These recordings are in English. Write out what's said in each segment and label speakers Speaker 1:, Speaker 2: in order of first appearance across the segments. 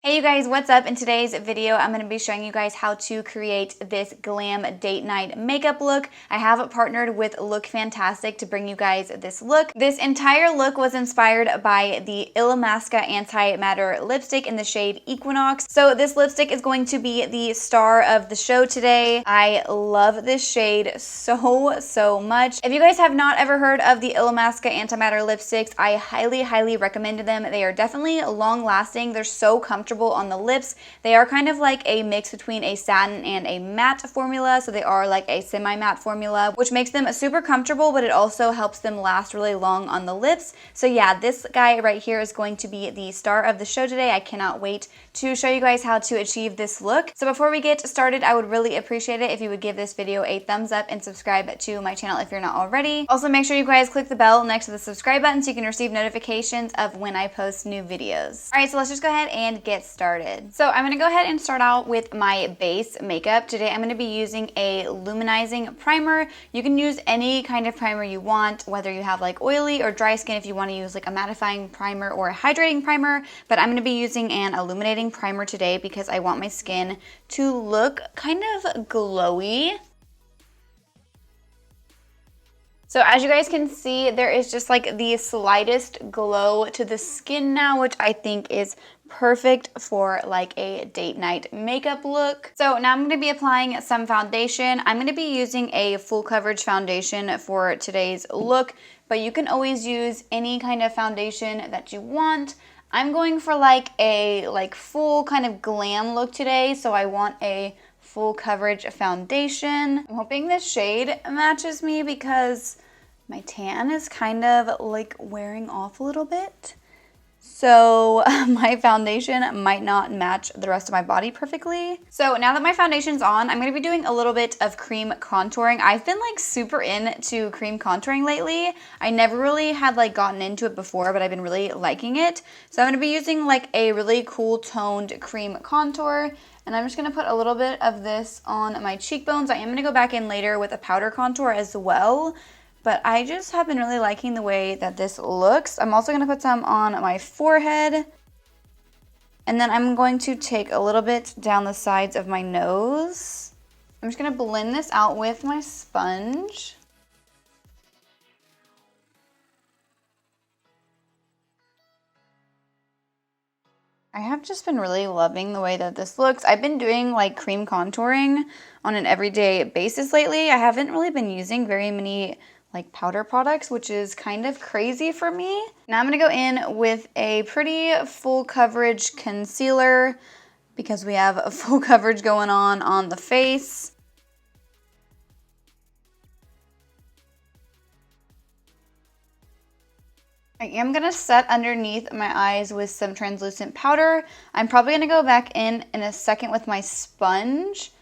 Speaker 1: Hey you guys, what's up? In today's video, I'm going to be showing you guys how to create this glam date night makeup look. I have partnered with Lookfantastic to bring you guys this look. This entire look was inspired by the Illamasqua Anti-Matter lipstick in the shade Equinox. So this lipstick is going to be the star of the show today. I love this shade so much. If you guys have not ever heard of the Illamasqua Anti-Matter lipsticks, I highly recommend them. They are definitely long lasting. They're so comfortable on the lips. They are kind of like a mix between a satin and a matte formula, so they are like a semi-matte formula, which makes them super comfortable, but it also helps them last really long on the lips. So yeah, this guy right here is going to be the star of the show today. I cannot wait to show you guys how to achieve this look. So before we get started, I would really appreciate it if you would give this video a thumbs up and subscribe to my channel if you're not already. Also, make sure you guys click the bell next to the subscribe button so you can receive notifications of when I post new videos. All right, so let's just go ahead and get started. So I'm gonna go ahead and start out with my base makeup. Today I'm gonna be using a luminizing primer. You can use any kind of primer you want, whether you have like oily or dry skin, if you wanna use like a mattifying primer or a hydrating primer, but I'm gonna be using an illuminating primer today because I want my skin to look kind of glowy. So as you guys can see, there is just like the slightest glow to the skin now, which I think is perfect for like a date night makeup look. So now I'm going to be applying some foundation. I'm going to be using a full coverage foundation for today's look, but you can always use any kind of foundation that you want. I'm going for like a full kind of glam look today, so I want a full coverage foundation. I'm hoping this shade matches me because my tan is kind of like wearing off a little bit. So my foundation might not match the rest of my body perfectly. So now that my foundation's on, I'm going to be doing a little bit of cream contouring. I've been like super into cream contouring lately. I never really had like gotten into it before, but I've been really liking it. So I'm going to be using like a really cool toned cream contour. And I'm just going to put a little bit of this on my cheekbones. I am going to go back in later with a powder contour as well. But I just have been really liking the way that this looks. I'm also going to put some on my forehead. And then I'm going to take a little bit down the sides of my nose. I'm just going to blend this out with my sponge. I have just been really loving the way that this looks. I've been doing like cream contouring on an everyday basis lately. I haven't really been using very many like powder products, which is kind of crazy for me. Now I'm gonna go in with a pretty full coverage concealer because we have a full coverage going on the face. I am going to set underneath my eyes with some translucent powder. I'm probably going to go back in a second with my sponge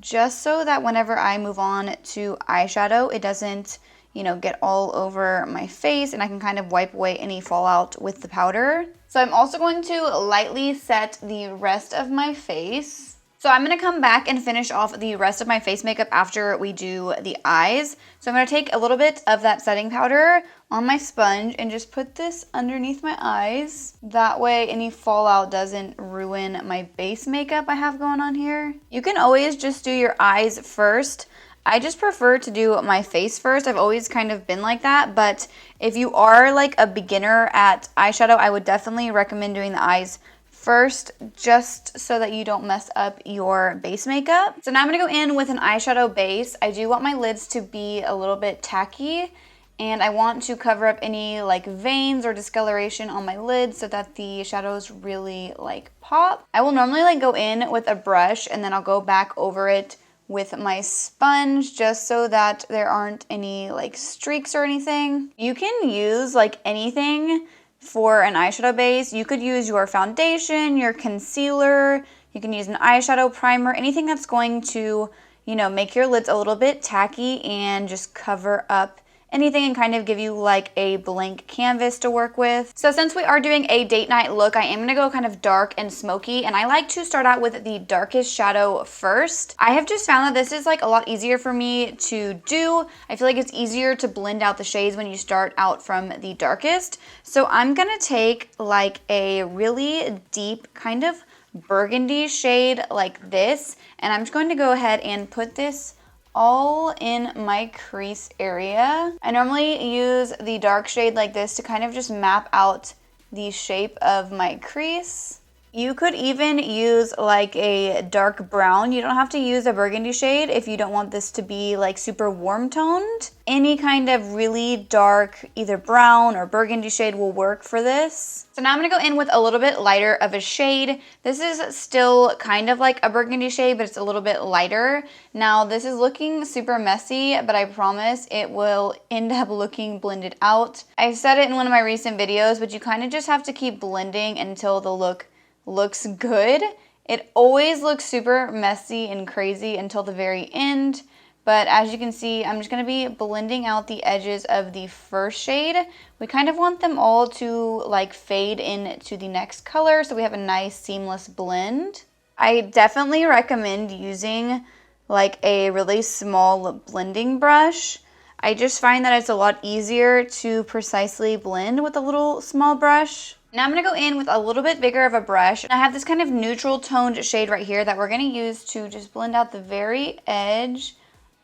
Speaker 1: just so that whenever I move on to eyeshadow, it doesn't, you know, get all over my face and I can kind of wipe away any fallout with the powder. So I'm also going to lightly set the rest of my face. So I'm going to come back and finish off the rest of my face makeup after we do the eyes. So I'm going to take a little bit of that setting powder on my sponge and just put this underneath my eyes. That way any fallout doesn't ruin my base makeup I have going on here. You can always just do your eyes first. I just prefer to do my face first. I've always kind of been like that, but if you are like a beginner at eyeshadow, I would definitely recommend doing the eyes first, just so that you don't mess up your base makeup. So now I'm gonna go in with an eyeshadow base. I do want my lids to be a little bit tacky, and I want to cover up any like veins or discoloration on my lids so that the shadows really like pop. I will normally like go in with a brush and then I'll go back over it with my sponge just so that there aren't any like streaks or anything. You can use like anything for an eyeshadow base. You could use your foundation, your concealer, you can use an eyeshadow primer, anything that's going to, you know, make your lids a little bit tacky and just cover up anything and kind of give you like a blank canvas to work with. So since we are doing a date night look, I am gonna go kind of dark and smoky, and I like to start out with the darkest shadow first. I have just found that this is like a lot easier for me to do. I feel like it's easier to blend out the shades when you start out from the darkest. So I'm gonna take like a really deep kind of burgundy shade like this. And I'm just going to go ahead and put this all in my crease area. I normally use the dark shade like this to kind of just map out the shape of my crease. You could even use like a dark brown. You don't have to use a burgundy shade if you don't want this to be like super warm toned. Any kind of really dark, either brown or burgundy shade will work for this. So now I'm gonna go in with a little bit lighter of a shade. This is still kind of like a burgundy shade, but it's a little bit lighter. Now this is looking super messy, but I promise it will end up looking blended out. I said it in one of my recent videos, but you kind of just have to keep blending until the look looks good. It always looks super messy and crazy until the very end, but as you can see, I'm just going to be blending out the edges of the first shade. We kind of want them all to like fade into the next color so we have a nice seamless blend. I definitely recommend using like a really small blending brush. I just find that it's a lot easier to precisely blend with a little small brush. Now I'm going to go in with a little bit bigger of a brush. I have this kind of neutral toned shade right here that we're going to use to just blend out the very edge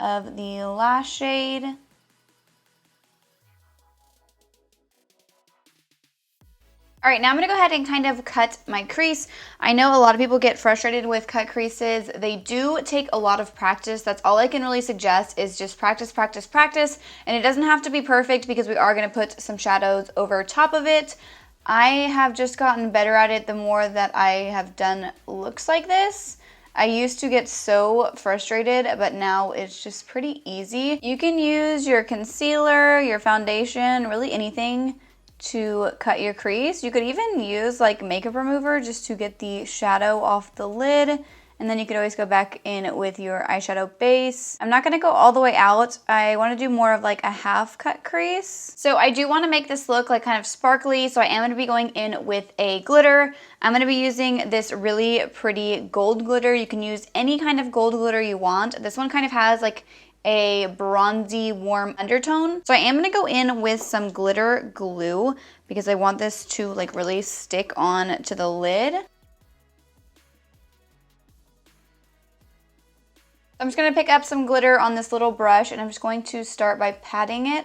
Speaker 1: of the lash shade. All right, now I'm gonna go ahead and kind of cut my crease. I know a lot of people get frustrated with cut creases. They do take a lot of practice. That's all I can really suggest is just practice, practice, practice. And it doesn't have to be perfect because we are gonna put some shadows over top of it. I have just gotten better at it the more that I have done looks like this. I used to get so frustrated, but now it's just pretty easy. You can use your concealer, your foundation, really anything to cut your crease. You could even use like makeup remover just to get the shadow off the lid. And then you could always go back in with your eyeshadow base. I'm not gonna go all the way out. I wanna do more of like a half cut crease. So I do wanna make this look like kind of sparkly. So I am gonna be going in with a glitter. I'm gonna be using this really pretty gold glitter. You can use any kind of gold glitter you want. This one kind of has like a bronzy warm undertone. So I am gonna go in with some glitter glue because I want this to like really stick on to the lid. I'm just going to pick up some glitter on this little brush and I'm just going to start by patting it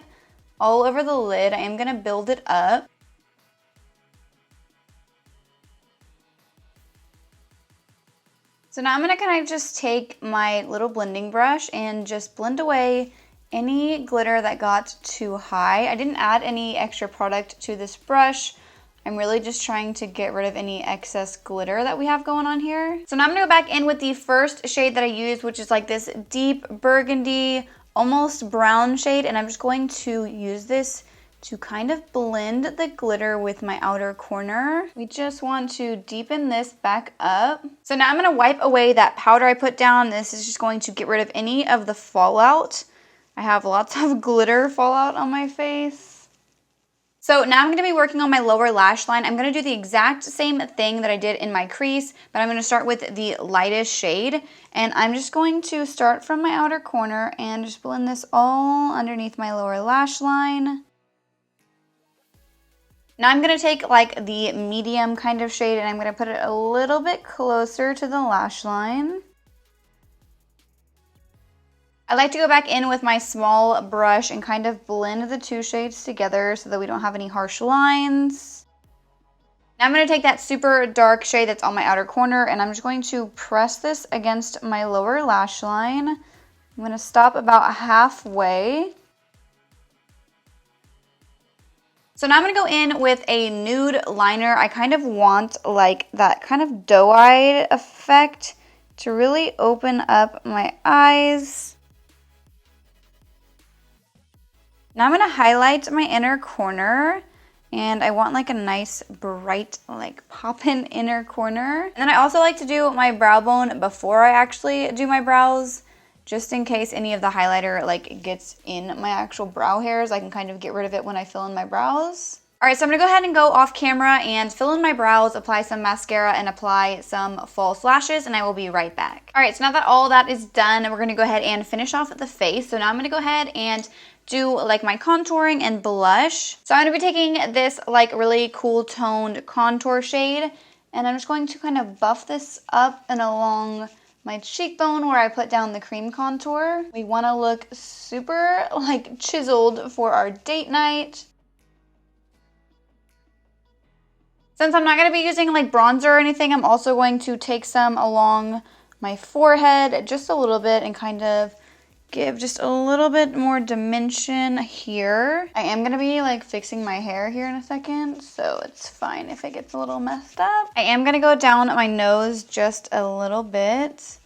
Speaker 1: all over the lid. I am going to build it up. So now I'm going to kind of just take my little blending brush and just blend away any glitter that got too high. I didn't add any extra product to this brush. I'm really just trying to get rid of any excess glitter that we have going on here. So now I'm gonna go back in with the first shade that I used, which is like this deep burgundy, almost brown shade. And I'm just going to use this to kind of blend the glitter with my outer corner. We just want to deepen this back up. So now I'm gonna wipe away that powder I put down. This is just going to get rid of any of the fallout. I have lots of glitter fallout on my face. So now I'm going to be working on my lower lash line. I'm going to do the exact same thing that I did in my crease, but I'm going to start with the lightest shade. And I'm just going to start from my outer corner and just blend this all underneath my lower lash line. Now I'm going to take like the medium kind of shade and I'm going to put it a little bit closer to the lash line. I like to go back in with my small brush and kind of blend the two shades together so that we don't have any harsh lines. Now I'm going to take that super dark shade that's on my outer corner and I'm just going to press this against my lower lash line. I'm going to stop about halfway. So now I'm going to go in with a nude liner. I kind of want like that kind of doe-eyed effect to really open up my eyes. Now I'm going to highlight my inner corner and I want like a nice bright like poppin' inner corner. And then I also like to do my brow bone before I actually do my brows, just in case any of the highlighter like gets in my actual brow hairs. I can kind of get rid of it when I fill in my brows. All right, so I'm gonna go ahead and go off camera and fill in my brows, apply some mascara and apply some false lashes, and I will be right back. All right, so now that all that is done, we're gonna go ahead and finish off the face. So now I'm gonna go ahead and do like my contouring and blush. So I'm gonna be taking this like really cool toned contour shade And I'm just going to kind of buff this up and along my cheekbone where I put down the cream contour. We want to look super like chiseled for our date night. Since I'm not going to be using like bronzer or anything, I'm also going to take some along my forehead just a little bit and kind of give just a little bit more dimension here. I am gonna be like fixing my hair here in a second, so it's fine if it gets a little messed up. I am gonna go down my nose just a little bit,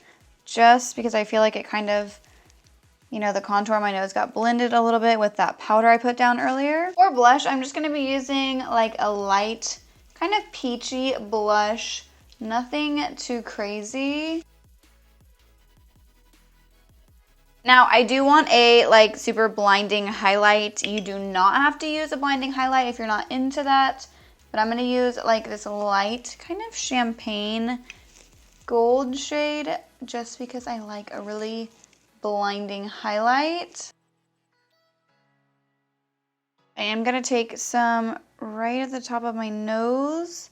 Speaker 1: just because I feel like it kind of, you know, the contour of my nose got blended a little bit with that powder I put down earlier. For blush, I'm just gonna be using like a light, kind of peachy blush, nothing too crazy. Now, I do want a like super blinding highlight. You do not have to use a blinding highlight if you're not into that, but I'm gonna use like this light kind of champagne gold shade just because I like a really blinding highlight. I am gonna take some right at the top of my nose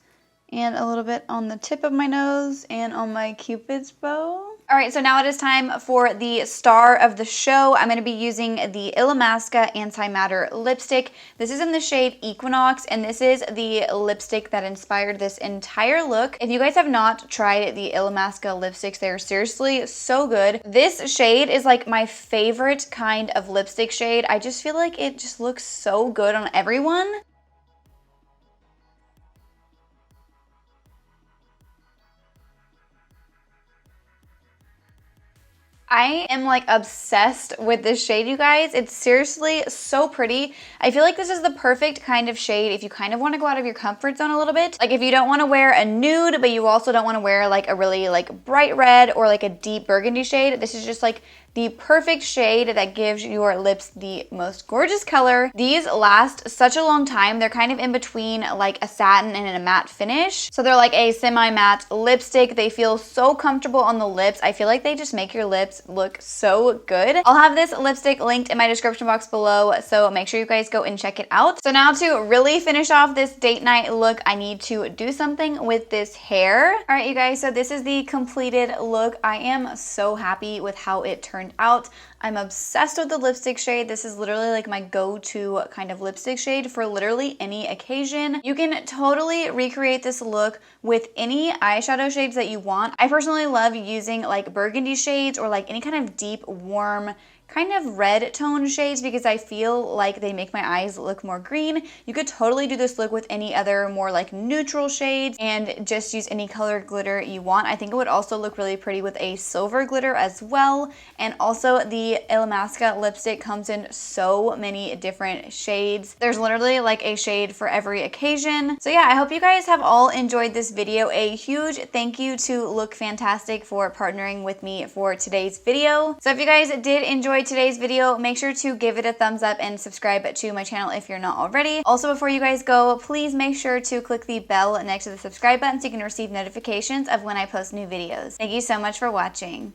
Speaker 1: and a little bit on the tip of my nose and on my Cupid's bow. All right, so now it is time for the star of the show. I'm gonna be using the Illamasqua Anti-Matter lipstick. This is in the shade Equinox, and this is the lipstick that inspired this entire look. If you guys have not tried the Illamasqua lipsticks, they're seriously so good. This shade is like my favorite kind of lipstick shade. I just feel like it just looks so good on everyone. I am like obsessed with this shade, you guys. It's seriously so pretty. I feel like this is the perfect kind of shade if you kind of want to go out of your comfort zone a little bit. Like if you don't want to wear a nude, but you also don't want to wear like a really like bright red or like a deep burgundy shade. This is just like the perfect shade that gives your lips the most gorgeous color. These last such a long time. They're kind of in between like a satin and a matte finish. So they're like a semi-matte lipstick. They feel so comfortable on the lips. I feel like they just make your lips look so good. I'll have this lipstick linked in my description box below, so make sure you guys go and check it out. So now to really finish off this date night look, I need to do something with this hair. All right, you guys, so this is the completed look. I am so happy with how it turned out. I'm obsessed with the lipstick shade. This is literally like my go-to kind of lipstick shade for literally any occasion. You can totally recreate this look with any eyeshadow shades that you want. I personally love using like burgundy shades or like any kind of deep, warm, kind of red tone shades because I feel like they make my eyes look more green. You could totally do this look with any other more like neutral shades and just use any color glitter you want. I think it would also look really pretty with a silver glitter as well. And also the Illamasqua lipstick comes in so many different shades. There's literally like a shade for every occasion. So yeah, I hope you guys have all enjoyed this video. A huge thank you to Look Fantastic for partnering with me for today's video. So if you guys did enjoy today's video, make sure to give it a thumbs up and subscribe to my channel if you're not already. Also, before you guys go, please make sure to click the bell next to the subscribe button so you can receive notifications of when I post new videos. Thank you so much for watching.